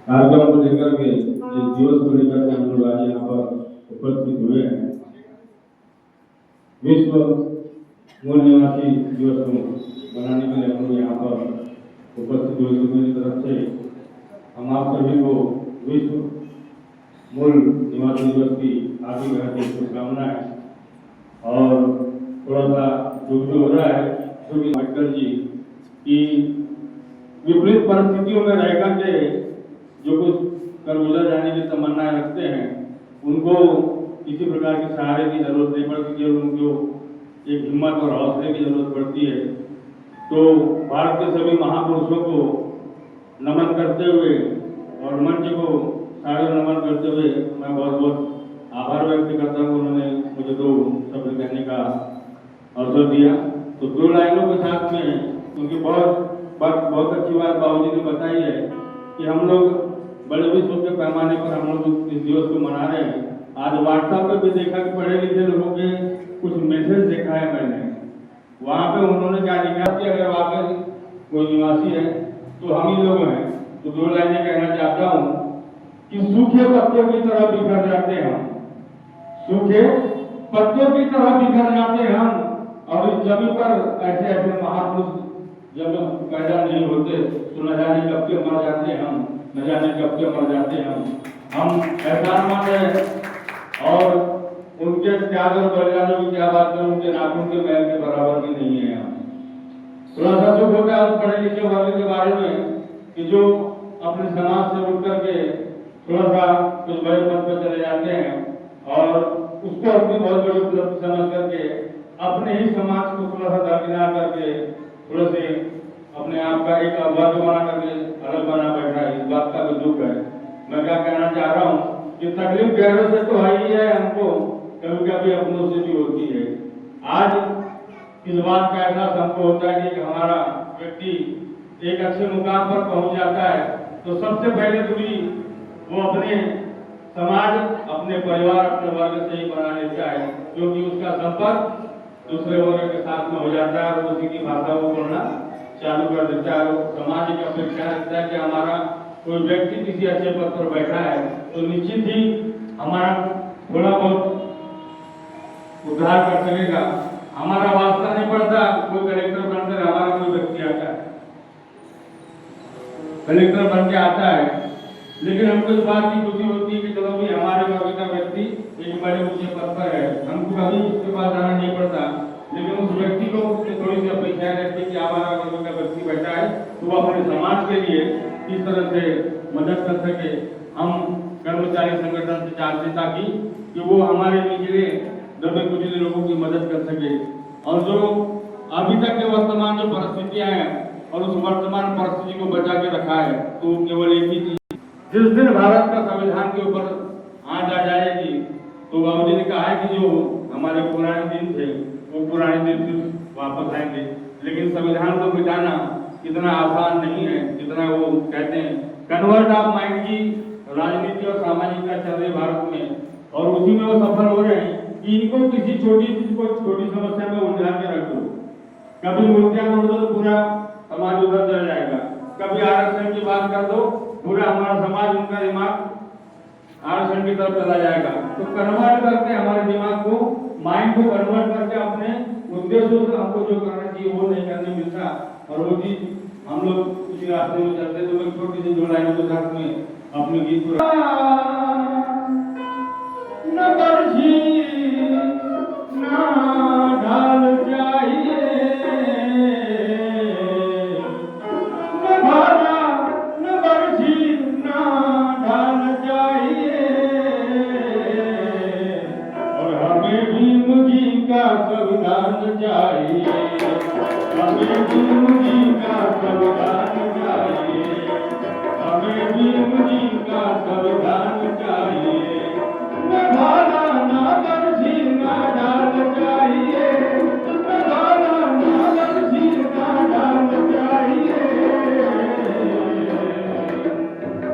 कार्यक्रम को लेकर के इस दिवस को लेकर के हम लोग आज यहाँ पर उपस्थित हुए हैं। विश्व मूल निवासी दिवस को मनाने के लिए हम लोग यहाँ पर उपस्थित हुए। तो मेरी तरफ से हम आप सभी को विश्व मूल निवासी दिवस की हार्दिक हार्दिक शुभकामनाएं। और थोड़ा सा दुख हो रहा है क्योंकि अम्बेडकर जी की विपरीत परिस्थितियों में रह करके जो कुछ कर गुजर जाने की तमन्नाएं रखते हैं, उनको किसी प्रकार के सहारे की जरूरत नहीं पड़ती है, उनको एक हिम्मत और हौसले की जरूरत पड़ती है। तो भारत के सभी महापुरुषों को नमन करते हुए और मंच को सारे नमन करते हुए मैं बहुत बहुत आभार व्यक्त करता हूँ। उन्होंने मुझे दो शब्द कहने का अवसर दिया। तो दो लाइनों के साथ में उनकी बहुत अच्छी बात बाबूजी ने बताई है कि हम लोग बड़े विश्व के पैमाने पर हम लोग इस दिवस को मना रहे हैं। आज व्हाट्सएप पे भी देखा कि पढ़े लिखे लोगों के कुछ मैसेज देखा है मैंने, वहाँ पे उन्होंने क्या लिखा कि अगर वाकई कोई निवासी है तो हम ही लोग हैं। तो दो लाइनें कहना चाहता हूँ कि सूखे पत्तों की तरह बिखर जाते हैं हम, सूखे पत्तों की तरह बिखर जाते हैं हम। और इस जमीन पर ऐसे ऐसे महापुरुष जब पैदा नहीं होते तो न जाने कब के मर जाते हैं हम, न जाने कब के मर जाते हैं हम एहसानमंद हैं। और उनके त्याग और बलिदानों की क्या बात करें, उनके नाखून के मैल के बराबर भी नहीं है हम। थोड़ा सा दुख होता है उस पढ़े लिखे वर्ग के बारे में कि जो अपने समाज से उठ करके थोड़ा सा कुछ बड़े पद पर चले जाते हैं और उसको अपनी बहुत बड़ी उपलब्धि समझ करके अपने ही समाज को थोड़ा सा दरकिनार करके थोड़े से अपने आप का एक वर्ग बना करके अलग बना बैठा है। इस बात का भी दुख है। मैं क्या कहना चाह रहा हूँ कि तकलीफ गैरों से तो है ही है, हमको कभी कभी अपनों से भी होती है। आज इस बात का एहसास हमको होता है कि हमारा व्यक्ति एक अच्छे मुकाम पर पहुंच जाता है तो सबसे पहले दूरी वो अपने समाज, अपने परिवार, अपने वर्ग से ही बना लेता है, क्योंकि उसका संपर्क दूसरे वर्ग के साथ में हो जाता है और उसी की भाषा को बोलना चालू कर देता है। समाज की अपेक्षा रखता है कि हमारा कोई व्यक्ति किसी अच्छे पद पर बैठा है तो निश्चित ही हमारा थोड़ा बहुत उद्धार कर सकेगा। हमारा वास्ता नहीं पड़ता कोई कलेक्टर बनकर हमारा कोई व्यक्ति आता है, कलेक्टर बन के आता है, लेकिन हमको इस बात की खुशी होती है कि चलो भी हमारे वर्ग का व्यक्ति एक बड़े ऊंचे पद पर है, हमको कभी उसके पास जाना नहीं पड़ता। लेकिन उस व्यक्ति को थोड़ी सी अपेक्षा रहती है कि हमारा वर्ग का व्यक्ति बैठा है तो वो अपने समाज के लिए किस तरह से मदद कर सके। हम कर्मचारी संगठन से चाहते ताकि कि वो हमारे निचले दबे कुचले लोगों की मदद कर सके। और जो अभी तक के वर्तमान जो परिस्थितियां हैं और उस वर्तमान परिस्थिति को बचा के रखा है, तो केवल एक ही चीज, जिस दिन भारत का संविधान के ऊपर आंच आ जाएगी तो बाबूजी ने कहा है कि जो हमारे पुराने दिन थे वो पुराने दिन फिर वापस आएंगे। लेकिन संविधान को मिटाना इतना आसान नहीं है जितना वो कहते हैं। कन्वर्ट ऑफ माइंड की राजनीति और सामाजिकता चल रही भारत में, और उसी में वो सफल हो रहे हैं कि इनको किसी छोटी चीज को छोटी समस्या में उलझा के रख दो। कभी मूर्तियां तोड़ दो तो पूरा समाज उधर चल जाएगा, कभी आरक्षण की बात कर दो पूरा हमारा समाज, उनका दिमाग आरक्षण की तरफ चला जाएगा। तो कन्वर्ट करके हमारे दिमाग को, माइंड को कन्वर्ट करके अपने उद्देश्यों से हमको जो करना चाहिए वो नहीं करने मिलता, और वो चीज हम लोग उसी रास्ते में चलते। तो मैं छोटी सी दो लाइनों के साथ में अपने गीत को न बरसी न ढाल चाहिए, न भाला न बरसी न ढाल चाहिए, और हमें भीम जी का संविधान चाहिए, हमें भीम जी का संविधान चाहिए, हमें भीम जी का संविधान चाहिए। न भाला न बरसी न ढाल चाहिए, न भाला न बरसी न ढाल चाहिए,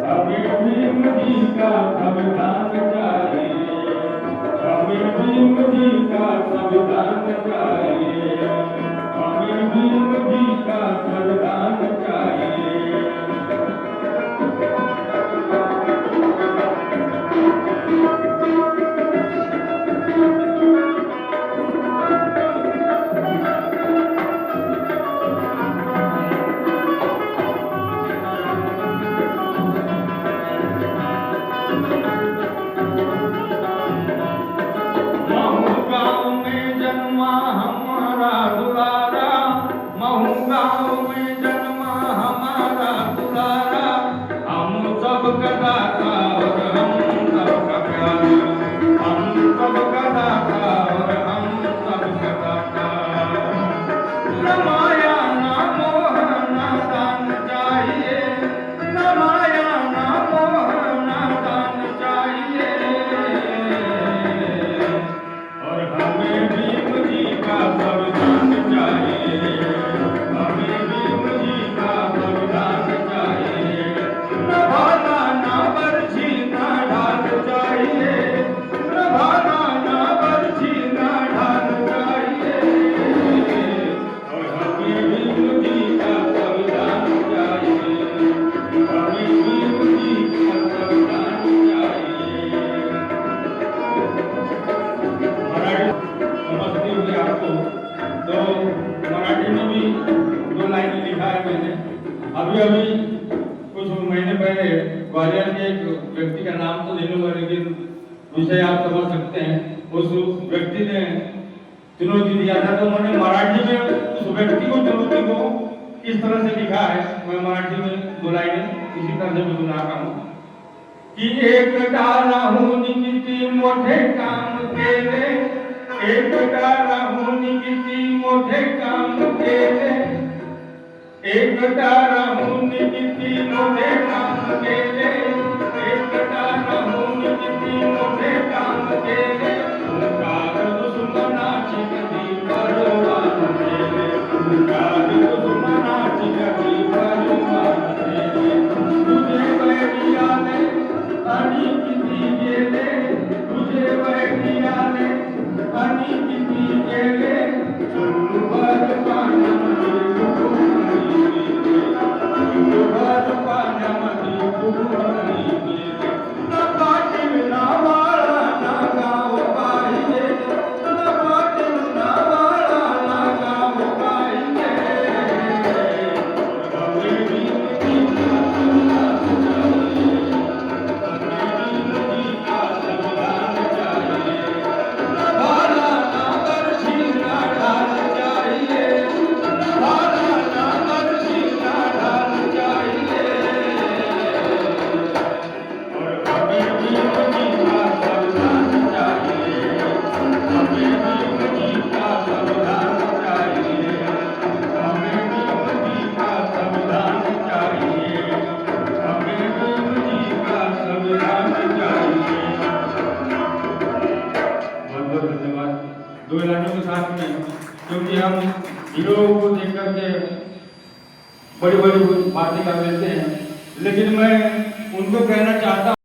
हमें भीम जी का संविधान चाहिए, हमें भीम जी का संविधान चाहिए, हमें भीम जी का संविधान चाहिए। कुछ महीने पहले ग्वालियर के एक व्यक्ति का नाम तो नहीं लूंगा, लेकिन विषय आप समझ सकते हैं। उस व्यक्ति ने चुनौती दिया था, तो मैंने मराठी में उस व्यक्ति को चुनौती को इस तरह से लिखा है, मैं मराठी में दो लाइनें इसी तरह से सुनाता हूँ की एकटा राहून किती मोठे काम केले, एकटा राहून किती मोठे काम केले, एकटा राहून किती मोठे काम केले, एकटा राहून किती मोठे काम केले, ओंकार दुश्मनाची कधी पर्वा न केले, ओंकार दुश्मनाची कधी पर्वा न केले, तुझे वैरी आले आणि किती गेले, तुझे वैरी आले आणि किती गेले, चुरूभर पाण्यामध्ये बुडून गेले, चुरूभर पाण्यामध्ये बुडून गेले, ना पाटील ना वाळा ना गाव पाहिजे, ना पाटील ना वाळा ना गाव पाहिजे, दो लाइनों के साथ में, क्योंकि हम हीरो को देख करके बड़ी बड़ी बातें कर लेते हैं, लेकिन मैं उनको कहना चाहता हूँ